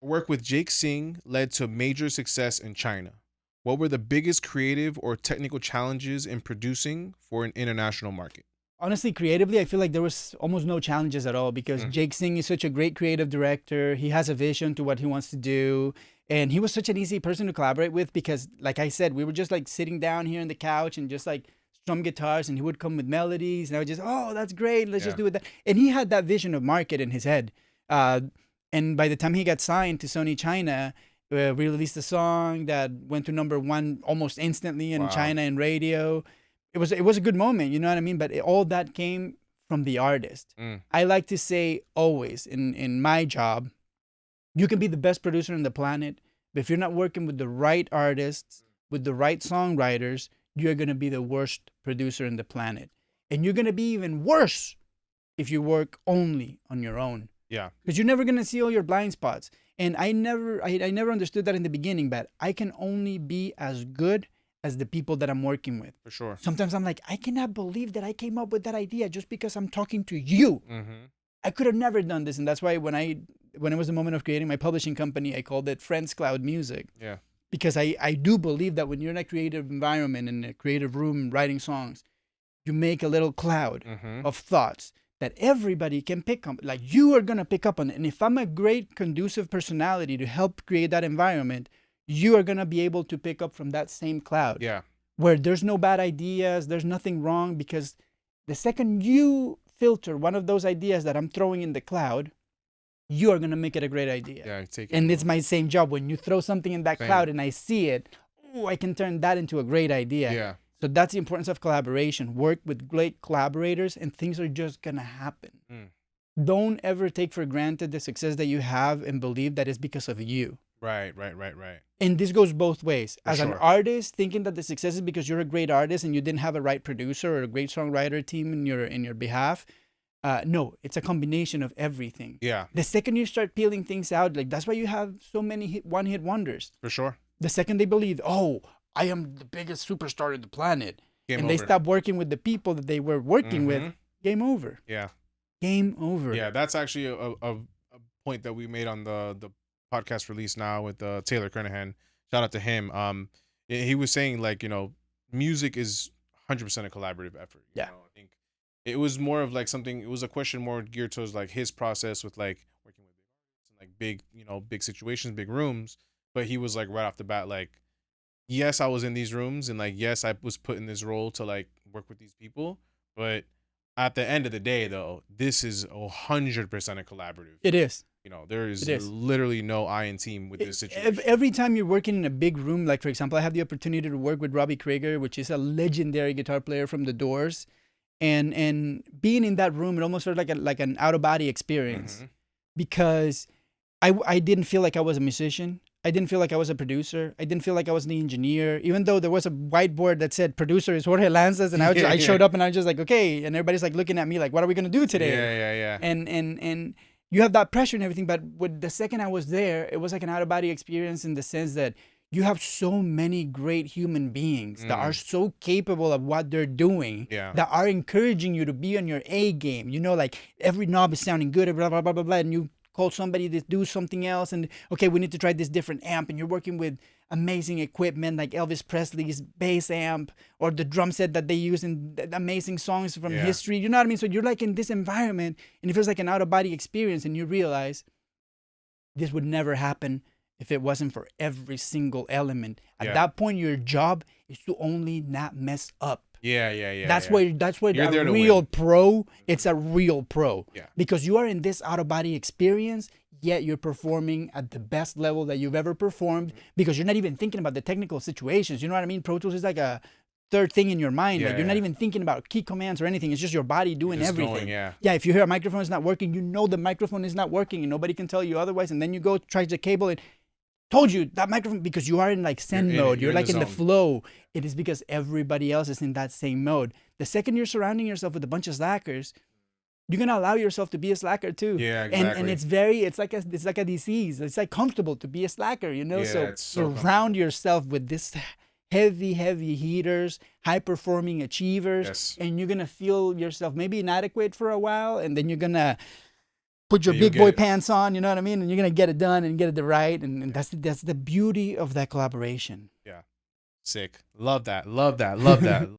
work with Jake Singh led to major success in China. What were the biggest creative or technical challenges in producing for an international market? Honestly, creatively, I feel like there was almost no challenges at all because Mm. Jake Singh is such a great creative director. He has a vision to what he wants to do. And he was such an easy person to collaborate with because, like I said, we were just like sitting down here on the couch and just like strum guitars, and he would come with melodies. And I would just, oh, that's great. Let's just Yeah. do it. And he had that vision of market in his head. Uh, and by the time he got signed to Sony China, we released a song that went to number one almost instantly in Wow. China and radio. It was a good moment, you know what I mean? But all that came from the artist. Mm. I like to say always in my job, you can be the best producer on the planet, but if you're not working with the right artists, with the right songwriters, you're gonna be the worst producer on the planet, and you're gonna be even worse if you work only on your own, Yeah. because you're never gonna see all your blind spots. And I never understood that in the beginning, but I can only be as good as the people that I'm working with. For sure. Sometimes I'm like, I cannot believe that I came up with that idea just because I'm talking to you. Mm-hmm. I could have never done this. And that's why when it was the moment of creating my publishing company, I called it Friends Cloud Music. Yeah. Because I do believe that when you're in a creative environment, in a creative room writing songs, you make a little cloud Mm-hmm. of thoughts that everybody can pick up. Like you are going to pick up on it. And if I'm a great conducive personality to help create that environment, you are going to be able to pick up from that same cloud Yeah. where there's no bad ideas, there's nothing wrong, because the second you filter one of those ideas that I'm throwing in the cloud, you are going to make it a great idea. Yeah. Take it. And it's my same job. When you throw something in that Same. cloud and I see it, oh, I can turn that into a great idea. Yeah. So that's the importance of collaboration. Work with great collaborators and things are just going to happen. Mm. Don't ever take for granted the success that you have and believe that it's because of you. Right. And this goes both ways. For As an sure. artist, thinking that the success is because you're a great artist and you didn't have a right producer or a great songwriter team in your behalf. No, it's a combination of everything. Yeah. The second you start peeling things out, like that's why you have so many one-hit wonders. For sure. The second they believe, oh, I am the biggest superstar on the planet, Game and over. they stop working with the people that they were working with, Mhm. game over. Yeah. Game over. Yeah. That's actually a point that we made on the podcast release now with Taylor Kernahan. Shout out to him. He was saying like, music is 100% a collaborative effort. You Yeah. know? I think it was more of like something. It was a question more geared towards like his process with like working with big artists and like big situations, big rooms. But he was like right off the bat like, yes, I was in these rooms and like yes, I was put in this role to like work with these people, but at the end of the day, though, this is 100% a collaborative. It is. There is It is. literally no I in team with this situation. Every time you're working in a big room, like for example, I have the opportunity to work with Robby Krieger, which is a legendary guitar player from The Doors, and being in that room, it almost felt like an out of body experience Mhm. because I didn't feel like I was a musician. I didn't feel like I was a producer. I didn't feel like I was the engineer, even though there was a whiteboard that said producer is Jorge Lanzas, and I showed up and I was just like, okay, and everybody's like looking at me like, what are we gonna do today? Yeah. And you have that pressure and everything, but with the second I was there, it was like an out of body experience in the sense that you have so many great human beings that are so capable of what they're doing, Yeah. that are encouraging you to be on your A game. Like every knob is sounding good, blah, blah, blah, blah, blah, and you call somebody to do something else, and okay, we need to try this different amp, and you're working with amazing equipment like Elvis Presley's bass amp or the drum set that they use in amazing songs from history. You know what I mean? So you're like in this environment, and it feels like an out-of-body experience, and you realize this would never happen if it wasn't for every single element. At that point, your job is to only not mess up. Yeah. That's why You're there a to real win. pro, it's a real pro. Yeah. Because you are in this out-of-body experience, yet you're performing at the best level that you've ever performed because you're not even thinking about the technical situations. You know what I mean? Pro Tools is like a third thing in your mind. Yeah, Like you're not even thinking about key commands or anything. It's just your body doing Just everything. going, yeah. Yeah, if you hear a microphone is not working, you know the microphone is not working and nobody can tell you otherwise. And then you go try the cable and told you that microphone, because you are in like Zen mode. You're like in the flow. It is because everybody else is in that same mode. The second you're surrounding yourself with a bunch of slackers, you're gonna allow yourself to be a slacker too. Yeah, exactly. And it's like a disease. It's like comfortable to be a slacker, Yeah, So it's so surround yourself with this heavy heaters, high performing achievers, Yes. and you're gonna feel yourself maybe inadequate for a while, and then you're gonna put your Yeah, you'll big boy get it. pants on, you know what I mean? And you're gonna get it done and get it right. And that's the beauty of that collaboration. Yeah. Sick. Love that. Love that. Love that.